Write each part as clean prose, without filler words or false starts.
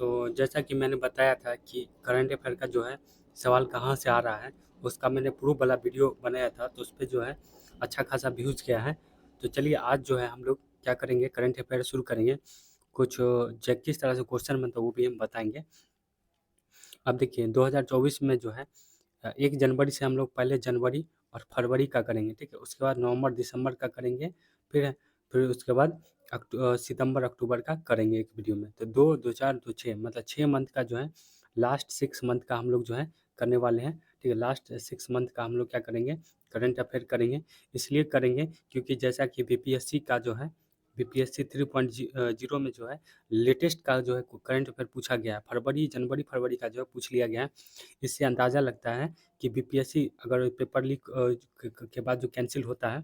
तो जैसा कि मैंने बताया था कि करंट अफेयर का जो है सवाल कहाँ से आ रहा है, उसका मैंने प्रूफ वाला वीडियो बनाया था, तो उस पे जो है अच्छा खासा व्यूज़ गया है। तो चलिए आज जो है हम लोग क्या करेंगे, करंट अफेयर शुरू करेंगे। कुछ जो किस तरह से क्वेश्चन बनता है वो भी हम बताएंगे। अब देखिए 2024 में जो है 1 जनवरी से हम लोग पहले जनवरी और फरवरी का करेंगे, ठीक है? उसके बाद नवंबर, दिसंबर का करेंगे, फिर फिर उसके बाद सितंबर, अक्टूबर का करेंगे एक वीडियो में। तो 2, 2, 4, 2, 6 मतलब 6 मंथ का जो है लास्ट 6 मंथ का हम लोग जो है करने वाले हैं, ठीक है? लास्ट 6 मंथ का हम लोग क्या करेंगे, करंट अफेयर करेंगे। इसलिए करेंगे क्योंकि जैसा कि बीपीएससी का जो है बीपीएससी 3.0 में जो है लेटेस्ट का जो है करंट अफेयर पूछा गया है। जनवरी फरवरी का जो है पूछ लिया गया है। इससे अंदाज़ा लगता है कि बीपीएससी अगर पेपर लीक के बाद जो कैंसिल होता है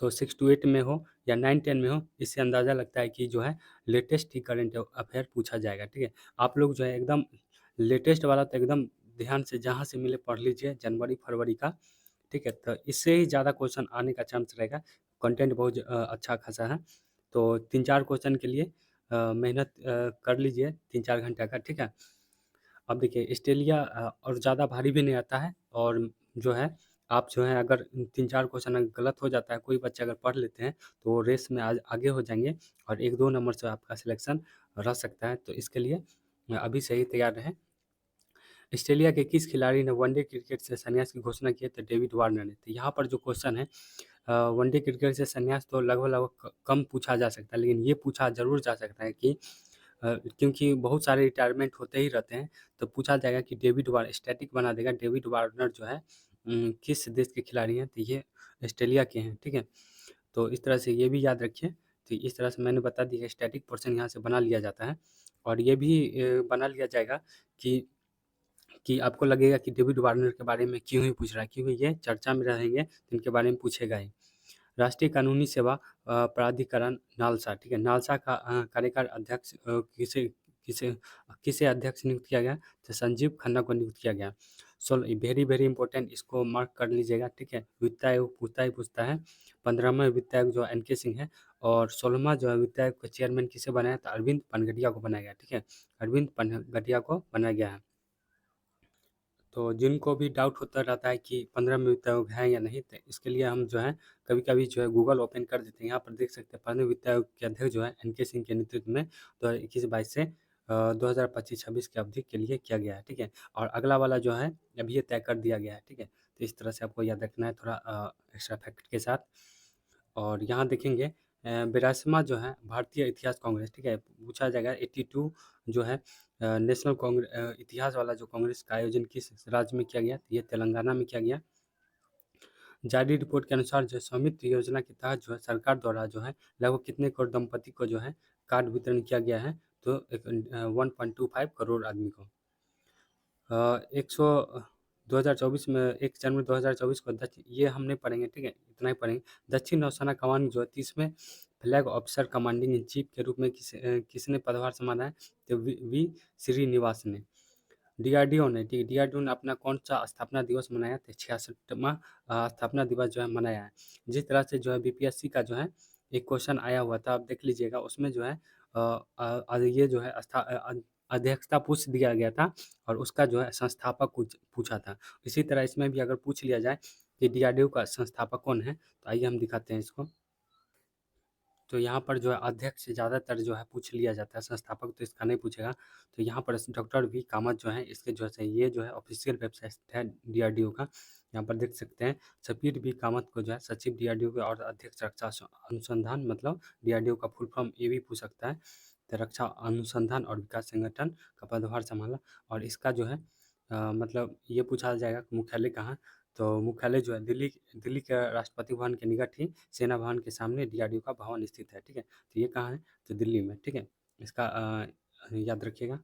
तो 6 टू 8 में हो या 9-10 में हो, इससे अंदाज़ा लगता है कि जो है लेटेस्ट ही करंट अफेयर पूछा जाएगा, ठीक है? आप लोग जो है एकदम लेटेस्ट वाला तो एकदम ध्यान से जहाँ से मिले पढ़ लीजिए जनवरी फरवरी का, ठीक है? तो इससे ही ज़्यादा क्वेश्चन आने का चांस रहेगा। कंटेंट बहुत अच्छा खासा है। तो 3-4 क्वेश्चन के लिए मेहनत कर लीजिए 3-4 घंटे का, ठीक है? अब देखिए ऑस्ट्रेलिया और ज़्यादा भारी भी नहीं आता है, और जो है आप जो है अगर 3-4 क्वेश्चन अगर गलत हो जाता है, कोई बच्चे अगर पढ़ लेते हैं तो वो रेस में आज आगे हो जाएंगे और 1-2 नंबर से आपका सिलेक्शन रह सकता है। तो इसके लिए अभी से ही तैयार रहें। ऑस्ट्रेलिया के किस खिलाड़ी ने वनडे क्रिकेट से संन्यास की घोषणा की है? तो डेविड वार्नर ने। तो यहाँ पर जो क्वेश्चन है वनडे क्रिकेट से संन्यास तो लगभग कम पूछा जा सकता है, लेकिन ये पूछा ज़रूर जा सकता है कि क्योंकि बहुत सारे रिटायरमेंट होते ही रहते हैं, तो पूछा जाएगा कि डेविड वार्नर स्टैटिक बना देगा, डेविड वार्नर जो है किस देश के खिलाड़ी हैं? तो ये ऑस्ट्रेलिया के हैं, ठीक है? तो इस तरह से ये भी याद रखिए। तो इस तरह से मैंने बता दिया स्टैटिक पोर्शन यहाँ से बना लिया जाता है, और ये भी बना लिया जाएगा कि आपको लगेगा कि डेविड वार्नर के बारे में क्यों ही पूछ रहा है, क्योंकि ये चर्चा में रहेंगे तो इनके बारे में पूछेगा ही। राष्ट्रीय कानूनी सेवा प्राधिकरण नालसा, ठीक है? नालसा का कार्यकारी अध्यक्ष किसे किसे अध्यक्ष नियुक्त किया गया? तो संजीव खन्ना को नियुक्त किया गया। वेरी वेरी इंपॉर्टेंट, इसको मार्क कर लीजिएगा, ठीक है? वित्त आयोग पूछता है। 15वां वित्त आयोग जो एन के सिंह है, और 16वां जो है वित्त आयोग का चेयरमैन किसे बनाया? तो अरविंद पनगटिया को बनाया गया, ठीक है? अरविंद पनगटिया को बनाया गया है। तो जिनको भी डाउट होता रहता है कि 15 वित्त आयोग है या नहीं, तो इसके लिए हम जो है कभी-कभी जो है गूगल ओपन कर देते हैं। यहाँ पर देख सकते हैं 15वें वित्त आयोग के अध्यक्ष जो है एन के सिंह के नेतृत्व में 2021-22 से 2025-26 की अवधि के लिए किया गया है, ठीक है? और अगला वाला जो है अभी ये तय कर दिया गया है, ठीक है? तो इस तरह से आपको याद रखना है थोड़ा एक्स्ट्रा फैक्ट के साथ। और यहाँ देखेंगे 82वां जो है भारतीय इतिहास कांग्रेस, ठीक है? पूछा जाएगा 82 जो है नेशनल इतिहास वाला जो कांग्रेस का आयोजन किस राज्य में किया गया? तो ये तेलंगाना में किया गया। जारी रिपोर्ट के अनुसार जो स्वामित्व योजना के तहत जो है सरकार द्वारा जो है लगभग कितने करोड़ दंपति को जो है कार्ड वितरण किया गया है? तो 1.25 करोड़ आदमी को। 100 2024 में 1 जनवरी 2024 को ये हम नहीं पढ़ेंगे, ठीक है? इतना ही पढ़ेंगे। दक्षिण नौसेना कमान जो है 30वें flag officer commanding in chief के रूप में किसने पदभार संभाला है? तो वी श्रीनिवास ने। डीआरडीओ ने, ठीक है? डीआरडीओ ने अपना कौन सा स्थापना दिवस मनाया? तो 66वां स्थापना दिवस जो है मनाया है। जिस तरह से जो है बीपीएससी का जो है एक क्वेश्चन आया हुआ था, आप देख लीजिएगा, उसमें जो है ये जो है अध्यक्षता पूछ दिया गया था, और उसका जो है संस्थापक पूछा था। इसी तरह इसमें भी अगर पूछ लिया जाए कि डीआरडीओ का संस्थापक कौन है, तो आइए हम दिखाते हैं इसको। तो यहाँ पर जो है अध्यक्ष ज़्यादातर जो है पूछ लिया जाता है, संस्थापक तो इसका नहीं पूछेगा। तो यहाँ पर डॉक्टर वी कामत जो है इसके जो है ये जो है ऑफिशियल वेबसाइट है डीआरडीओ का। यहाँ पर देख सकते हैं सपीर वी कामत को जो है सचिव डीआरडीओ के और अध्यक्ष रक्षा अनुसंधान, मतलब डीआरडीओ का फुल फॉर्म ये भी पूछ सकता है। तो रक्षा अनुसंधान और विकास संगठन का पदभार संभाला, और इसका जो है मतलब ये पूछा जाएगा कि मुख्यालय कहाँ? तो मुख्यालय जो है दिल्ली दिल्ली के राष्ट्रपति भवन के निकट ही सेना भवन के सामने डीआरडीओ का भवन स्थित है, ठीक है? तो ये कहाँ है? तो दिल्ली में, ठीक है? इसका याद रखिएगा।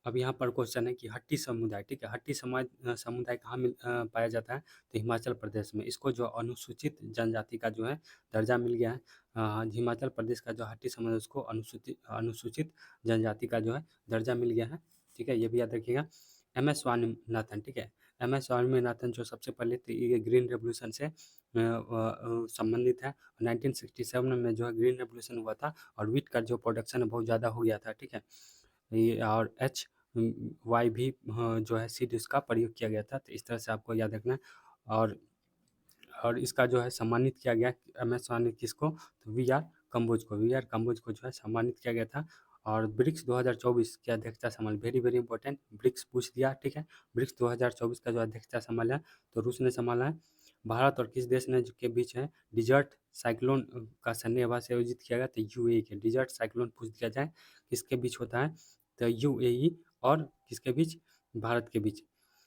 अब यहाँ पर क्वेश्चन है कि हट्टी समुदाय, ठीक है? हट्टी समुदाय कहाँ पाया जाता है? तो हिमाचल प्रदेश में। इसको जो अनुसूचित जनजाति का जो है दर्जा मिल गया है। हिमाचल प्रदेश का जो हट्टी समुदाय उसको अनुसूचित अनुसूचित जनजाति का जो है दर्जा मिल गया है, ठीक है? ये भी याद रखिएगा। एम एस स्वामीनाथन, ठीक है? एम एस स्वामीनाथन जो सबसे पहले तो ये ग्रीन रेवोल्यूशन से संबंधित है। 1967 में जो है ग्रीन रेवोल्यूशन हुआ था, और व्हीट का जो प्रोडक्शन है बहुत ज़्यादा हो गया था, ठीक है? ये और HYV जो है सीड इसका प्रयोग किया गया था। तो इस तरह से आपको याद रखना है। और इसका जो है सम्मानित किया गया, सम्मानित किसको, तो वी आर कम्बोज को जो है सम्मानित किया गया था। और ब्रिक्स 2024 की अध्यक्षता संभाल, वेरी वेरी इंपॉर्टेंट, ब्रिक्स पूछ दिया, ठीक है। ब्रिक्स 2024 का जो अध्यक्षता संभाला तो रूस ने संभाला है। भारत और किस देश ने के बीच है डिजर्ट साइक्लोन का सन्नी हवा से आयोजित किया गया, तो यूएई के। डिजर्ट साइक्लोन पूछ दिया जाए किसके बीच होता है, तो यूएई और किसके बीच, भारत के बीच।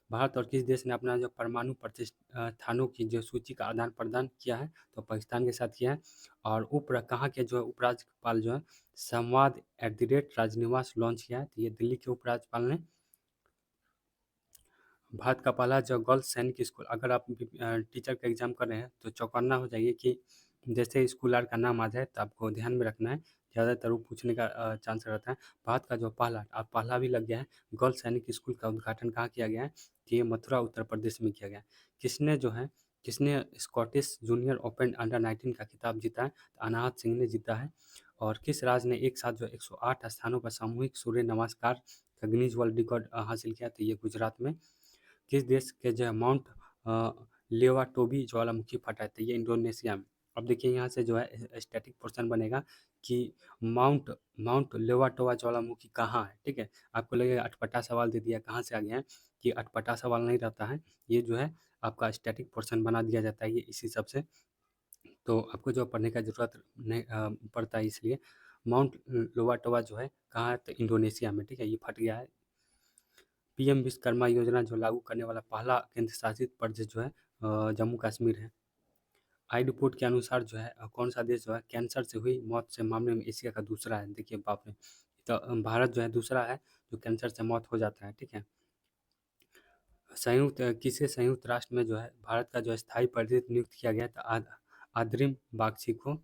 भारत और किस देश ने अपना जो परमाणु प्रतिष्ठानों की जो सूची का आदान प्रदान किया है, तो पाकिस्तान के साथ किया है। और कहाँ के जो है उपराज्यपाल जो है संवाद @ राजनिवास लॉन्च किया है, तो ये दिल्ली के उपराज्यपाल ने। भारत का पहला जो गर्ल्स सैनिक स्कूल, अगर आप टीचर का एग्जाम कर रहे हैं तो चौकन्ना हो जाइए कि जैसे स्कूल आर का नाम आ जाए तो आपको ध्यान में रखना है, ज़्यादातर वो पूछने का चांस रहता है। भारत का जो पहला भी लग गया है, गर्ल्स सैनिक स्कूल का उद्घाटन कहाँ किया गया है, कि ये मथुरा उत्तर प्रदेश में किया गया है। किसने स्कॉटिश जूनियर ओपन अंडर-19 का खिताब जीता है, तो अनाहत सिंह ने जीता है। और किस राज्य ने एक साथ जो 108 स्थानों पर सामूहिक सूर्य नमस्कार का गिनीज वर्ल्ड रिकॉर्ड हासिल किया, तो ये गुजरात में। किस देश के जो है माउंट लेवाटोबी ज्वालामुखी फटा है, तो ये इंडोनेशिया में। अब देखिए यहाँ से जो है स्टैटिक पोर्शन बनेगा कि माउंट माउंट लेवाटोबा ज्वालामुखी कहाँ है, ठीक है। आपको लगेगा अटपटा सवाल दे दिया, कहाँ से आ गया है, कि अटपटा सवाल नहीं रहता है, ये जो है आपका स्टैटिक पोर्शन बना दिया जाता है ये इसी सबसे। तो आपको जो पढ़ने का ज़रूरत नहीं पड़ता है, इसलिए माउंट लोवाटोबा जो है कहाँ है, तो इंडोनेशिया में, ठीक है। ये फट गया है। पीएम विश्वकर्मा योजना जो लागू करने वाला पहला केंद्र शासित प्रदेश जो है जम्मू कश्मीर है। आई रिपोर्ट के अनुसार जो है कौन सा देश जो है कैंसर से हुई मौत से मामले में एशिया का दूसरा है। देखिए बाप रे, तो भारत जो है दूसरा है जो कैंसर से मौत हो जाता है, ठीक है। संयुक्त राष्ट्र में जो है भारत का जो स्थायी प्रतिनिधि नियुक्त किया गया था आद्रिम बागची को।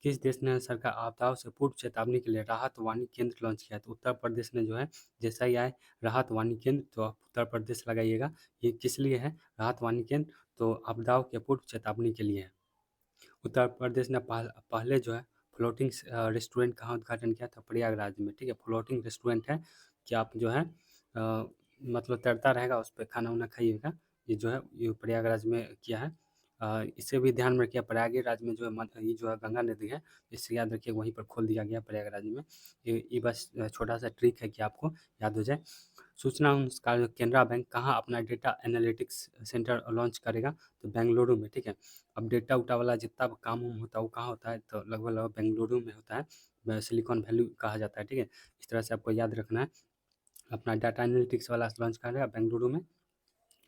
किस देश ने सरकार आपदाओं से पूर्व चेतावनी के लिए राहत वाणी केंद्र लॉन्च किया, तो उत्तर प्रदेश ने जो है, जैसा ही आए राहत वाणी केंद्र तो आप उत्तर प्रदेश लगाइएगा। ये किस लिए है राहत वाणी केंद्र, तो आपदाओं के पूर्व चेतावनी के लिए है। उत्तर प्रदेश ने पहले जो है फ्लोटिंग रेस्टोरेंट कहाँ उद्घाटन किया था, प्रयागराज में, ठीक है। फ्लोटिंग रेस्टोरेंट है कि आप जो है मतलब तैरता रहेगा, उस पर खाना वाना खाइएगा। ये जो है ये प्रयागराज में किया है। इसे भी ध्यान में रखिए, प्रयागराज में जो है ये जो है गंगा नदी है, इससे याद रखिए वहीं पर खोल दिया गया प्रयागराज में। ये बस छोटा सा ट्रिक है कि आपको याद हो जाए। सूचना संस्कार केनरा बैंक कहाँ अपना डेटा एनालिटिक्स सेंटर लॉन्च करेगा, तो बेंगलुरु में, ठीक है। अब डेटा उटा वाला जितना काम उम होता है वो कहाँ होता है, तो लगभग लगभग बेंगलुरु में होता है, सिलिकॉन वैली कहा जाता है, ठीक है। इस तरह से आपको याद रखना है। अपना डाटा एनालिटिक्स वाला लॉन्च करेगा बेंगलुरु में।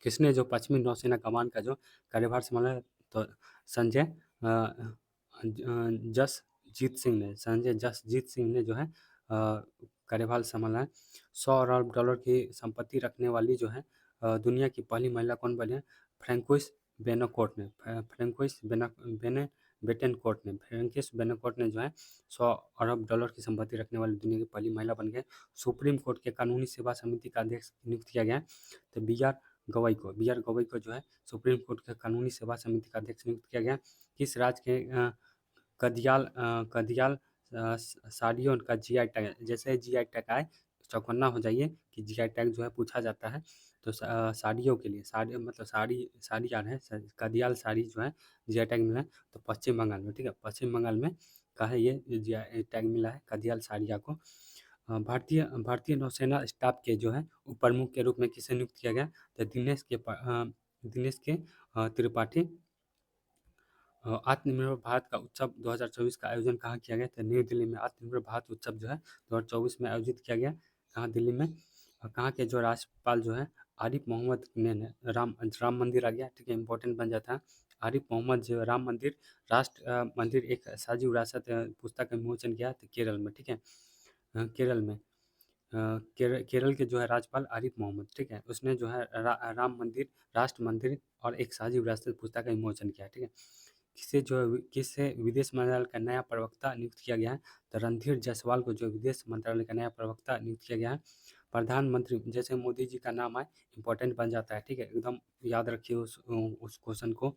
किसने जो पश्चिमी नौसेना कमान का जो कार्यभार संभाला, तो संजय जसजीत सिंह ने जो है कार्यभार संभाला है। 100 अरब डॉलर की संपत्ति रखने वाली जो है दुनिया की पहली महिला कौन बनी है, फ्रैंकोइस बेनाकोट ने। फ्रैंकिस बेनाकोट ने जो है 100 अरब डॉलर की संपत्ति रखने वाली दुनिया की पहली महिला बन गए। सुप्रीम कोर्ट के कानूनी सेवा समिति का अध्यक्ष नियुक्त किया गया है, तो बी आर गवई को जो है सुप्रीम कोर्ट के कानूनी सेवा समिति का अध्यक्ष नियुक्त किया गया। किस राज्य के कदियाल साड़ियों का जीआई टैग, जैसे जीआई टैग आए चौकन्ना हो जाइए कि जीआई टैग जो है पूछा जाता है, तो साड़ियों के लिए साड़ी मतलब साड़ी यार है, कदियाल साड़ी जो है जीआई टैग मिला है, तो पश्चिम बंगाल में, ठीक है। पश्चिम बंगाल में का है ये जीआई टैग मिला है कदियाल साड़िया को। भारतीय नौसेना स्टाफ के जो है उप प्रमुख के रूप में किसे नियुक्त किया गया, तो दिनेश के त्रिपाठी। आत्मनिर्भर भारत का उत्सव 2024 का आयोजन कहाँ किया गया, तो न्यू दिल्ली में। आत्मनिर्भर भारत उत्सव जो है 2024 में आयोजित किया गया, कहाँ, दिल्ली में। कहाँ के जो राज्यपाल जो है आरिफ मोहम्मद ने राम मंदिर आ गया, ठीक है, इंपॉर्टेंट बन जाता है। आरिफ मोहम्मद जो राम मंदिर राष्ट्र मंदिर एक साझी विरासत पुस्तक का विमोचन किया, तो केरल में, ठीक है। केरल में केरल के जो है राज्यपाल आरिफ मोहम्मद, ठीक है, उसने जो है राम मंदिर राष्ट्र मंदिर और एक साझी विरासत पुस्तक का विमोचन किया, ठीक है। किसे विदेश मंत्रालय का नया प्रवक्ता नियुक्त किया गया है, तो रणधीर जायसवाल को जो विदेश मंत्रालय का नया प्रवक्ता नियुक्त किया गया है। प्रधानमंत्री, जैसे मोदी जी का नाम आए इंपॉर्टेंट बन जाता है, ठीक है, एकदम याद रखिए उस क्वेश्चन को।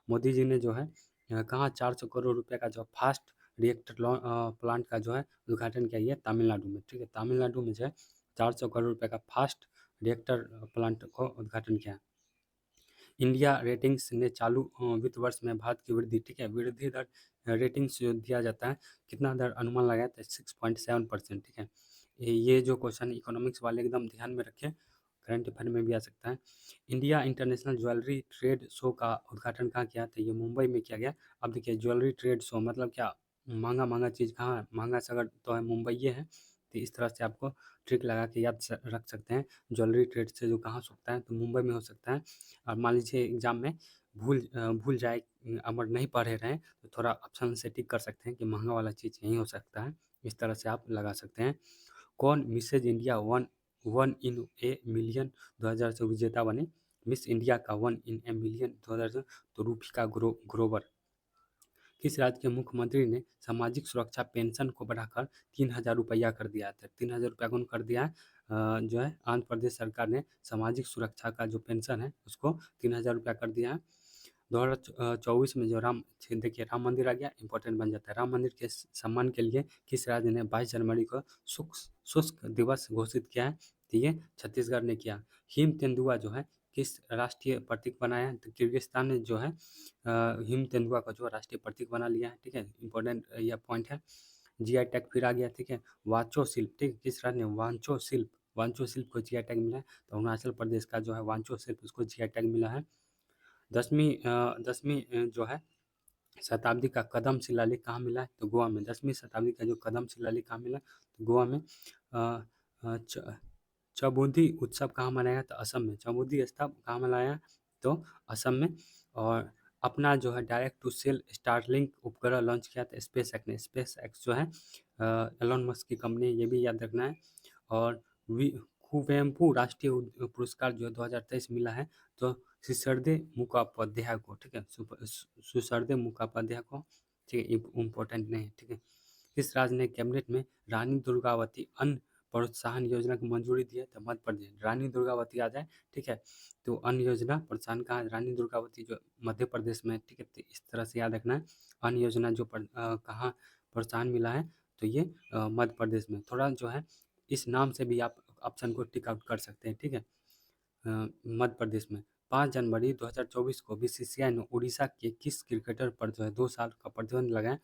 मोदी जी ने जो है कहाँ 400 करोड़ रुपए का जो फास्ट रिएक्टर प्लांट का जो है उद्घाटन किया, ये तमिलनाडु में, ठीक है। तमिलनाडु में जो है 400 करोड़ रुपए का फास्ट रिएक्टर प्लांट को उद्घाटन किया। इंडिया रेटिंग्स ने चालू वित्त वर्ष में भारत की वृद्धि, ठीक है, वृद्धि दर रेटिंग्स जो दिया जाता है, कितना दर अनुमान लगाया था, 6.7%, ठीक है। ये जो क्वेश्चन इकोनॉमिक्स वाले एकदम ध्यान में रखें, करंट अफेयर में भी आ सकता है। India international jewellery trade show का उद्घाटन कहाँ किया था, ये मुंबई में किया गया। अब देखिए ज्वेलरी ट्रेड शो मतलब क्या, महंगा महंगा चीज़ कहाँ है, महंगा सगर तो है मुंबई ये है। तो इस तरह से आपको ट्रिक लगा के याद रख सकते हैं, ज्वेलरी ट्रेड से जो कहाँ सकता है, तो मुंबई में हो सकता है। और मान लीजिए एग्जाम में भूल जाए, अगर नहीं पढ़े रहें, तो थोड़ा ऑप्शन से टिक कर सकते हैं कि महंगा वाला चीज़ यही हो सकता है। इस तरह से आप लगा सकते हैं। कौन Mrs India one one in a million 2000 से विजेता बने, मिस इंडिया का वन इन ए मिलियन 2000 से, तो रूपिका ग्रोवर। किस राज्य के मुख्यमंत्री ने सामाजिक सुरक्षा पेंशन को बढ़ाकर 3000 रुपया कर दिया था, 3000 रुपया कौन कर दिया है, जो है आंध्र प्रदेश सरकार ने सामाजिक सुरक्षा का जो पेंशन है उसको 3000 रुपया कर दिया है। 2024 में जो देखिए राम मंदिर आ गया, इंपॉर्टेंट बन जाता है। राम मंदिर के सम्मान के लिए किस राज्य ने 22 जनवरी को शुष्क दिवस घोषित किया है, तो ये छत्तीसगढ़ ने किया। हिम तेंदुआ जो है किस राष्ट्रीय प्रतीक बनाया है, तो किर्गिस्तान ने जो है हिम तेंदुआ का जो राष्ट्रीय प्रतीक बना लिया है, ठीक है, इंपॉर्टेंट यह पॉइंट है। जीआई टैग फिर आ गया, ठीक है। वांचो शिल्प, ठीक है, किस राज्य ने वांचो शिल्प को जीआई टैग मिला है, तो अरुणाचल प्रदेश का जो है वांचो शिल्प उसको जीआई टैग मिला है। 10वीं जो है शताब्दी का कदम शिलालेख कहाँ मिला है, तो गोवा में। 10वीं शताब्दी का जो कदम शिलालेख कहाँ मिला, तो गोवा में। अ, अ, च- चौबुद्धि उत्सव कहाँ मनाया, तो असम में। चौबुद्धि उत्सव कहाँ मनाया, तो असम में। और अपना जो है डायरेक्ट टू सेल स्टारलिंक उपग्रह लॉन्च किया था स्पेस एक्स ने। स्पेस एक्स जो है एलोन मस्क की कंपनी, ये भी याद रखना है। और कुवेम्पू राष्ट्रीय पुरस्कार जो 2023 मिला है, तो सिसरदे मुखोपाध्याय को, ठीक है, सुसरदे मुखोपाध्याय को, ठीक है, इम्पोर्टेंट नहीं है, ठीक है। किस राज्य ने कैबिनेट में रानी दुर्गावती अन्न प्रोत्साहन योजना की मंजूरी दी है, तो मध्य प्रदेश। रानी दुर्गावती आ जाए, ठीक है, तो अन्न योजना प्रोत्साहन कहाँ, रानी दुर्गावती जो मध्य प्रदेश में, ठीक है, तो इस तरह से याद रखना है। अन्न योजना जो कहाँ प्रोत्साहन मिला है, तो ये मध्य प्रदेश में। थोड़ा जो है इस नाम से भी आप ऑप्शन को टिक आउट कर सकते हैं, ठीक है। मध्य प्रदेश में 5 जनवरी 2024 को बीसीसीआई ने उड़ीसा के किस क्रिकेटर पर जो है 2 साल का प्रतिबंध लगाया,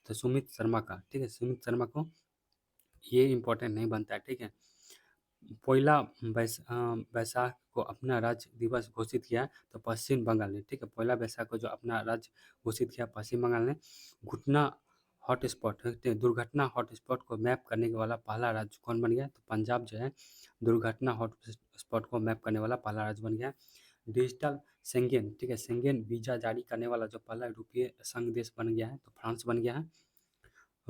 तो सुमित शर्मा का, ठीक है, सुमित शर्मा को। ये इंपॉर्टेंट नहीं बनता है, ठीक है। पहला बैसाख को अपना राज्य दिवस घोषित किया, तो पश्चिम बंगाल ने, ठीक है, पहला बैसाख को जो अपना राज्य घोषित किया पश्चिम बंगाल ने। घुटना हॉटस्पॉट, दुर्घटना हॉटस्पॉट को मैप करने वाला पहला राज्य कौन बन गया, तो पंजाब जो है दुर्घटना हॉटस्पॉट को मैप करने वाला पहला राज्य बन गया। डिजिटल शेंगेन, ठीक है, शेंगेन वीजा जारी करने वाला जो पहला यूरोपीय संघ देश बन गया है, तो फ्रांस बन गया है।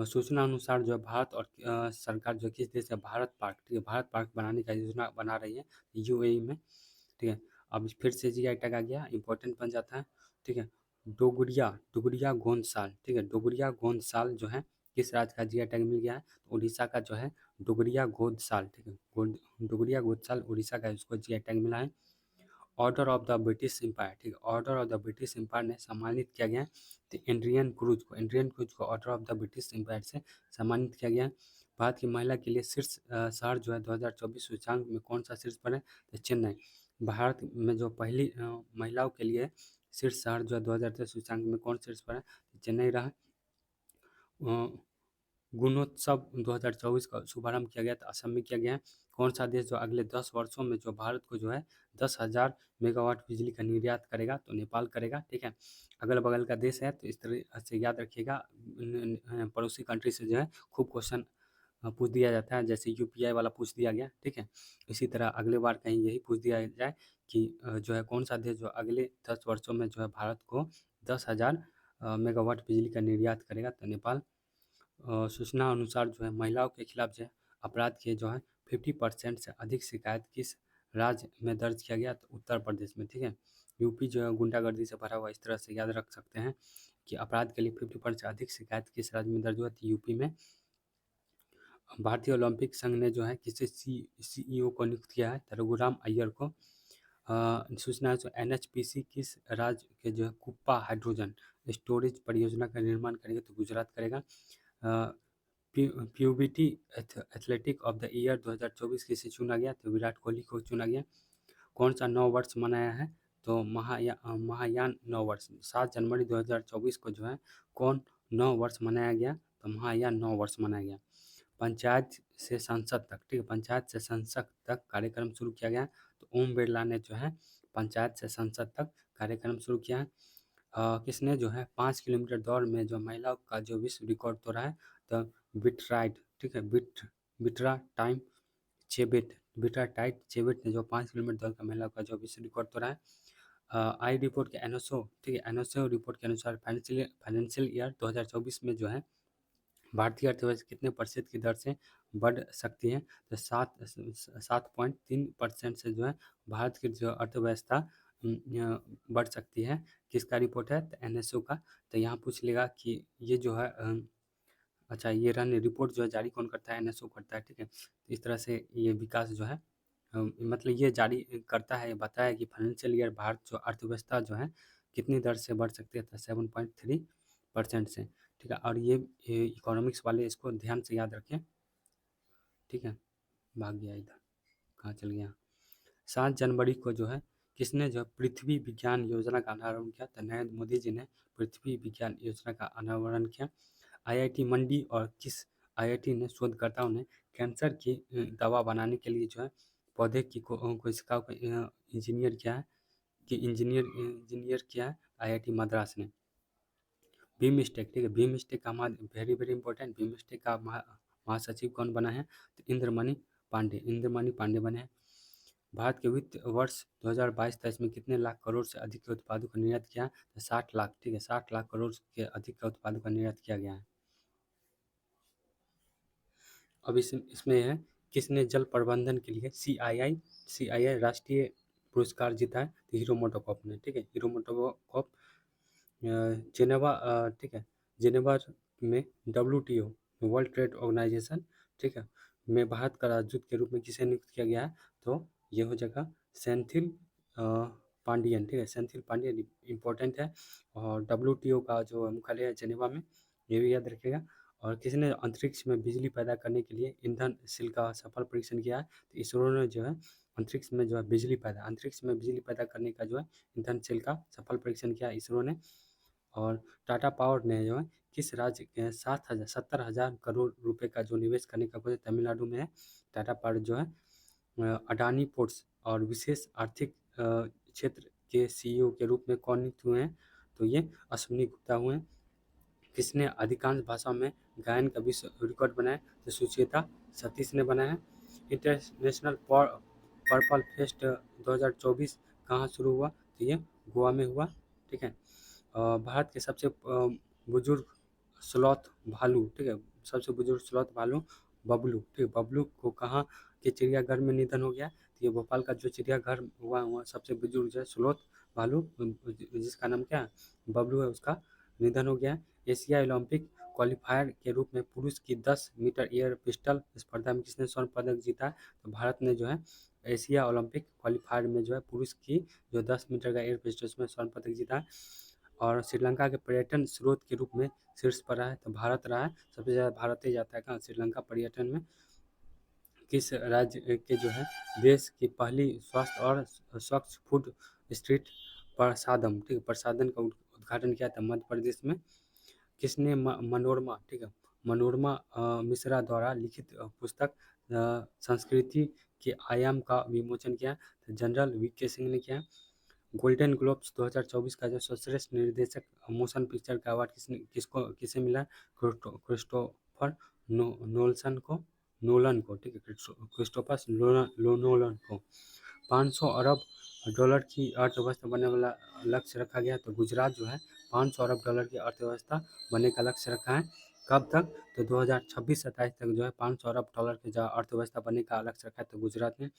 सूचना अनुसार जो है भारत और सरकार जो किस देश है, भारत पार्क, ठीक है, भारत पार्क बनाने का योजना बना रही है यूएई में, ठीक है। अब फिर से जीआई टैग आ गया, इंपॉर्टेंट बन जाता है, ठीक है। डोगरिया डोगरिया गोंदसाल, ठीक है, डोगरिया गोंदसाल जो है किस राज्य का जीआई टैग मिल गया है, तो उड़ीसा का जो है डोगरिया गोंदसाल, ठीक है, डोगरिया गोंदसाल उड़ीसा का, उसको जीआई टैग मिला है। Order of the British Empire, ठीक है, order of the British Empire ने सम्मानित किया गया है, तो एंड्रियन क्रूज को order of the British Empire से सम्मानित किया गया है। भारत की महिला के लिए शीर्ष शहर जो है 2024 सूचकांक में कौन सा शीर्ष पर है, तो चेन्नई। भारत में जो पहली महिलाओं के लिए शीर्ष शहर जो है 2023 सूचकांक में कौन शीर्ष पर है, तो चेन्नई रहा। गुणोत्सव 2024 का शुभारंभ किया गया था, असम में किया गया है। कौन सा देश जो अगले 10 वर्षों में जो भारत को जो है 10,000 मेगावाट बिजली का निर्यात करेगा, तो नेपाल करेगा, ठीक है। अगल बगल का देश है, तो इस तरह से याद रखिएगा। पड़ोसी कंट्री से जो है खूब क्वेश्चन पूछ दिया जाता है, जैसे यूपीआई वाला पूछ दिया गया, ठीक है। इसी तरह अगले बार कहीं यही पूछ दिया जाए कि जो है कौन सा देश जो अगले 10 वर्षों में जो है भारत को 10,000 मेगावाट बिजली का निर्यात करेगा, तो नेपाल। सूचना अनुसार जो है महिलाओं के खिलाफ जो है अपराध के जो है 50% से अधिक शिकायत किस राज्य में दर्ज किया गया, तो उत्तर प्रदेश में, ठीक है। यूपी जो है गुंडागर्दी से भरा हुआ, इस तरह से याद रख सकते हैं कि अपराध के लिए 50% से अधिक शिकायत किस राज्य में दर्ज हुआ, थी यूपी में। भारतीय ओलंपिक संघ ने जो है किसे सीईओ को नियुक्त किया है, तो रघुराम अय्यर को। सूचना है, तो एनएचपीसी किस राज्य के जो है कुप्पा हाइड्रोजन स्टोरेज परियोजना का निर्माण करेगा? तो गुजरात करेगा। Puberty athletic of the year 2024 किसे चुना गया? तो विराट कोहली को चुना गया। कौन सा नव वर्ष मनाया है? तो महायान नव वर्ष 7 जनवरी 2024 को जो है कौन नव वर्ष मनाया गया? तो महायान नव वर्ष मनाया गया। पंचायत से संसद तक, ठीक है, पंचायत से संसद तक कार्यक्रम शुरू किया गया। तो ओम बिरला ने जो है पंचायत से संसद तक कार्यक्रम शुरू किया है। किसने जो है 5 किलोमीटर दौड़ में जो महिलाओं का जो विश्व रिकॉर्ड तोड़ा है? तो बिट्राइट, ठीक है, बिट्रा टाइम चेबेट, बिट्रा टाइट चेबेट ने जो 5 किलोमीटर दौड़ का महिलाओं का जो विश्व रिकॉर्ड तोड़ा है। आई रिपोर्ट के एनओसो, ठीक है, एनओसो रिपोर्ट के अनुसार फाइनेंशियल ईयर 2024 में जो है भारतीय अर्थव्यवस्था कितने प्रतिशत की दर से बढ़ सकती है? तो 7.3% से जो है भारत की जो अर्थव्यवस्था बढ़ सकती है। किसका रिपोर्ट है? तो एनएसओ का। तो यहाँ पूछ लेगा कि ये जो है अच्छा, ये रन रिपोर्ट जो है जारी कौन करता है? एनएसओ करता है, ठीक है। तो इस तरह से ये विकास जो है मतलब ये जारी करता है, बताया कि फाइनेंशियल ईयर भारत जो अर्थव्यवस्था जो है कितनी दर से बढ़ सकती है? तो 7.3% से, ठीक है। और ये इकोनॉमिक्स वाले इसको ध्यान से याद रखें, ठीक है। भाग गया इधर, कहाँ चल गया? 7 जनवरी को जो है किसने जो पृथ्वी विज्ञान योजना का अनावरण किया? तो नरेंद्र मोदी जी ने पृथ्वी विज्ञान योजना का अनावरण किया। आईआईटी मंडी और किस आईआईटी ने शोधकर्ताओं ने कैंसर की दवा बनाने के लिए जो है पौधे की कोशिकाओं को इंजीनियर किया है, कि इंजीनियर किया है आईआईटी मद्रास ने। भीम स्टेक, ठीक है, भीम स्टेक का very very important, BIMSTEC का महासचिव कौन बना है? तो इंद्रमणि पांडे बने हैं। भारत के वित्त वर्ष 2022-23 में कितने लाख करोड़ से अधिक के उत्पादों का निर्यात किया? तो 60 लाख, ठीक है, 60 लाख करोड़ के अधिक का उत्पादों का निर्यात किया गया है। अब इसमें है किसने जल प्रबंधन के लिए सीआईआई राष्ट्रीय पुरस्कार जीता है? तो हीरो मोटोकॉप ने, ठीक है, हीरो मोटोकॉप जेनेवा, ठीक है, जेनेवा में WTO वर्ल्ड ट्रेड ऑर्गेनाइजेशन, ठीक है, में भारत का राजदूत के रूप में किसे नियुक्त किया गया है? तो ये हो जाएगा सेंथिल पांडियन, ठीक है, सेंथिल पांडियन इम्पोर्टेंट है। और WTO का जो मुख्यालय है जेनेवा में, ये भी याद रखिएगा। और किसने अंतरिक्ष में बिजली पैदा करने के लिए ईंधन सेल का सफल परीक्षण किया है? तो इसरो ने जो है अंतरिक्ष में जो है अंतरिक्ष में बिजली पैदा करने का जो है ईंधन सेल का सफल परीक्षण किया इसरो ने। और टाटा पावर ने जो है किस राज्य के 70,000 करोड़ रुपए का जो निवेश करने का प्रोजेक्ट तमिलनाडु में है? टाटा पावर जो है अडानी पोर्ट्स और विशेष आर्थिक क्षेत्र के सीईओ के रूप में कौन नियुक्त हुए हैं? तो ये अश्विनी गुप्ता हुए हैं। किसने अधिकांश भाषाओं में गायन का विश्व रिकॉर्ड बनाया? तो सुचेता सतीश ने बनाया है। इंटरनेशनल पर्पल फेस्ट 2024 कहाँ शुरू हुआ? तो ये गोवा में हुआ, ठीक है। भारत के सबसे बुजुर्ग स्लॉथ भालू, ठीक है, सबसे बुजुर्ग स्लॉथ भालू बबलू, ठीक है, बबलू को कहाँ के चिड़ियाघर में निधन हो गया? तो ये भोपाल का जो चिड़ियाघर हुआ हुआ सबसे बुजुर्ग जो है स्लॉथ भालू, जिसका नाम क्या है? बबलू है, उसका निधन हो गया। एशिया ओलंपिक क्वालिफायर के रूप में पुरुष की 10 मीटर एयर पिस्टल स्पर्धा में किसने स्वर्ण पदक जीता? तो भारत ने जो है एशिया ओलंपिक क्वालिफायर में जो है पुरुष की जो 10 मीटर का एयर पिस्टल में स्वर्ण पदक जीता है। और श्रीलंका के पर्यटन स्रोत के रूप में शीर्ष पर रहा है? तो भारत रहा है, सबसे ज़्यादा भारत ही जाता है कहाँ? श्रीलंका पर्यटन में। किस राज्य के जो है देश की पहली स्वास्थ्य और स्वच्छ फूड स्ट्रीट प्रसादम, ठीक है, प्रसादन का उद्घाटन किया था? मध्य प्रदेश में। किसने मनोरमा, ठीक है, मनोरमा मिश्रा द्वारा लिखित पुस्तक संस्कृति के आयाम का विमोचन किया? तो जनरल VK सिंह ने किया। गोल्डन ग्लोब्स 2024 का जो सर्वश्रेष्ठ निर्देशक मोशन पिक्चर का अवार्ड किसे मिला? क्रिस्टोफर नोलन को, ठीक है, क्रिस्टोफर नोलन को। 500 अरब डॉलर की अर्थव्यवस्था बनने वाला लक्ष्य रखा गया। तो गुजरात जो है 500 अरब डॉलर की अर्थव्यवस्था बनने का लक्ष्य रखा है। कब तक? तो 2026-27 तक जो है 500 अरब डॉलर की जो अर्थव्यवस्था बनने का लक्ष्य रखा है। तो गुजरात ने।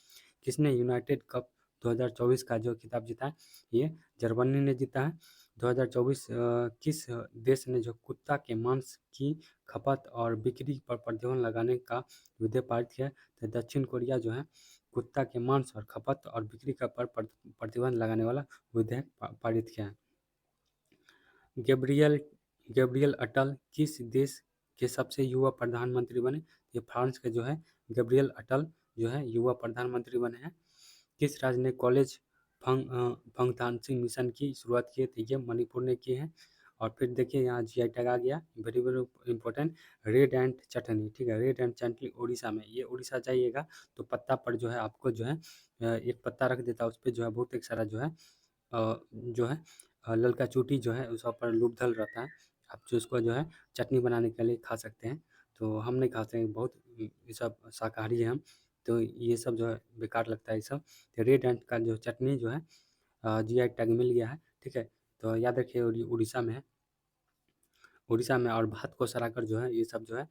किसने यूनाइटेड कप 2024 का जो खिताब जीता है? ये जर्मनी ने जीता है। 2024 किस देश ने जो कुत्ता के मांस की खपत और बिक्री पर प्रतिबंध लगाने का विधेयक पारित किया? तो दक्षिण कोरिया जो है कुत्ता के मांस और खपत और बिक्री का पर प्रतिबंध लगाने वाला विधेयक पारित किया है। गैब्रियल गैब्रियल अटल किस देश के सबसे युवा प्रधानमंत्री बने? ये फ्रांस के जो है गैब्रियल अटल जो है युवा प्रधानमंत्री बने हैं। किस राज्य ने कॉलेज फंगतानसिंग मिशन की शुरुआत की है? तो ये मणिपुर ने की है। और फिर देखिए यहाँ जीआई टैग आ गया, very very important, red ant chutney, ठीक है, रेड एंड चटनी उड़ीसा में। ये उड़ीसा जाइएगा तो पत्ता पर जो है आपको जो है एक पत्ता रख देता है, उस पर जो है बहुत एक सारा जो है ललका चूटी जो है उस पर लुब्धल रहता है। आप जो इसको जो है चटनी बनाने के लिए खा सकते हैं। तो हम नहीं खाते हैं, बहुत ये सब शाकाहारी हैं हम, तो ये सब जो है बेकार लगता है ये सब। तो रेड एंड का जो चटनी जो है जीआई टैग मिल गया है, ठीक है। तो याद रखिए उड़ीसा में है, उड़ीसा में। और भात को सराकर जो है ये सब जो है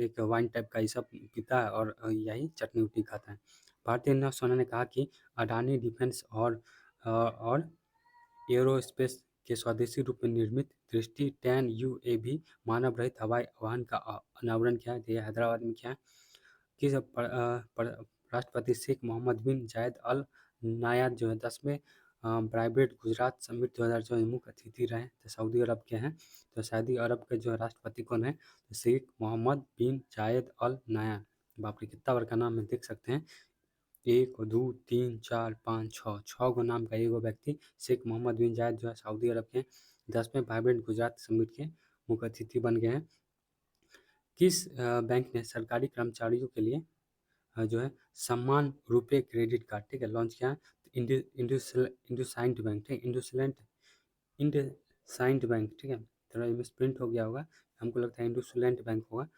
एक वाइन टाइप का ये सब पीता है और यही चटनी उटनी खाता है। भारतीय नौसेना ने कहा कि अडानी डिफेंस और एरोस्पेस के स्वदेशी रूप में निर्मित दृष्टि 10 यूएवी मानव रहित हवाई वाहन का अनावरण किया है। ये हैदराबाद में किया है। किस राष्ट्रपति शेख मोहम्मद बिन जायद अल नायान जो है 10वें ब्राइब्रेट गुजरात समिट 2024 में मुख्य अतिथि रहे, तो सऊदी अरब के हैं। तो सऊदी अरब के जो राष्ट्रपति कौन है? तो शेख मोहम्मद बिन जायद अल नायान। बाप रे कितना बड़का नाम है, देख सकते हैं, 1 2 3 4 5 6 6 गो नाम का एगो व्यक्ति शेख मोहम्मद बिन जायद जो है सऊदी अरब के 10वें वाइब्रेंट गुजरात समिट के मुख्य अतिथि बन गए हैं। किस बैंक ने सरकारी कर्मचारियों के लिए जो है सम्मान रुपए क्रेडिट कार्ड, ठीक है, लॉन्च किया है? इंडसइंड बैंक, ठीक है, इंडसइंड बैंक, ठीक है, थोड़ा मिस प्रिंट हो गया होगा, हमको लगता है इंडसइंड बैंक होगा।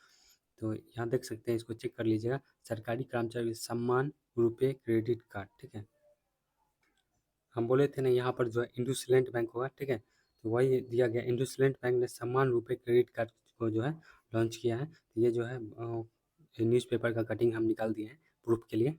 तो यहाँ देख सकते हैं, इसको चेक कर लीजिएगा, सरकारी कर्मचारी सम्मान रुपए क्रेडिट कार्ड, ठीक है। हम बोले थे ना यहाँ पर जो है इंडसइंड बैंक होगा, ठीक है, तो वही दिया गया। इंडसइंड बैंक ने सम्मान रुपए क्रेडिट कार्ड को जो है लॉन्च किया है। तो ये जो है न्यूज़पेपर का कटिंग हम निकाल दिए हैं प्रूफ के लिए।